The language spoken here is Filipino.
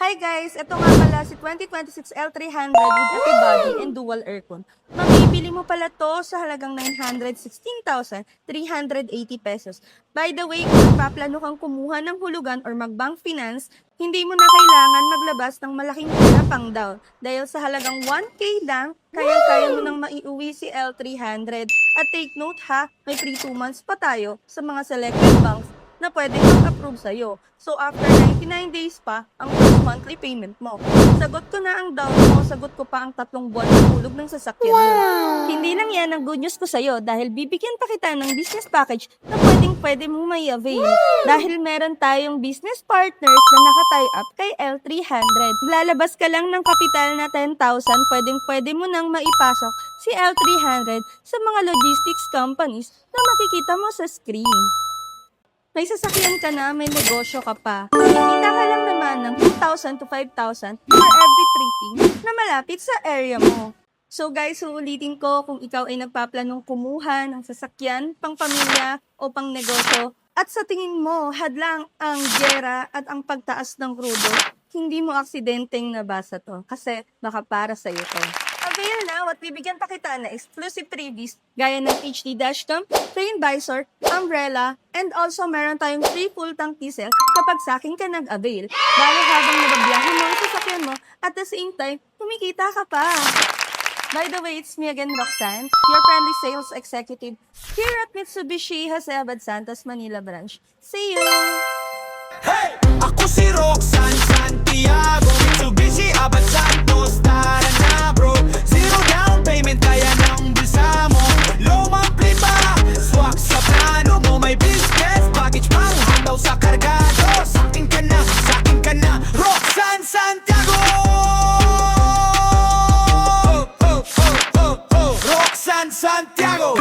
Hi guys! Ito nga pala si 2026 L300 with heavy body and dual aircon. Mabibili mo pala to sa halagang 916,380 pesos. By the way, kung paplano kang kumuha ng hulugan or mag-bank finance, hindi mo na kailangan maglabas ng malaking pera pang down. Dahil sa halagang 1K lang, kaya mo nang maiuwi si L300. At take note ha, may free 2 months pa tayo sa mga selected banks na pwedeng mag-approve sa'yo. So, after 99 days pa, ang first monthly payment mo. Sagot ko na ang down mo, sagot ko pa ang 3 buwan na hulog ng sasakyan mo. Hindi lang yan ang good news ko sa'yo dahil bibigyan pa kita ng business package na pwede mo may avail. Dahil meron tayong business partners na naka-tie up kay L300. Lalabas ka lang ng kapital na 10,000, pwede mo nang maipasok si L300 sa mga logistics companies na makikita mo sa screen. May sasakyan ka na, may negosyo ka pa. Kikita ka lang naman ng 2,000 to 5,000 for every tripping na malapit sa area mo. So guys, uulitin ko, kung ikaw ay nagpaplanong kumuha ng sasakyan, pang pamilya o pang negosyo, at sa tingin mo, hadlang ang gera at ang pagtaas ng crudo, hindi mo aksidenteng nabasa to kasi baka para sa'yo to. Avail now at bibigyan pa kita na exclusive freebies gaya ng HD dashcam, rain visor, umbrella, and also meron tayong free full tank diesel kapag sa akin ka nag-avail. Dahil habang nababiyahe mo ang sasakyan mo, at the same time, kumikita ka pa. By the way, it's me again, Roxanne, your friendly sales executive here at Mitsubishi Jose Abad Santos, Manila branch. See you! Hey! Ako si Roxanne Santiago, Mitsubishi Abad Santos, tara na bro. Zero down payment, kaya ng bulsa mo. Low monthly pa, swak sa plano mo. May business package pang handaw sa kargado. Sakin ka na, Roxanne Santiago. Roxanne Santiago.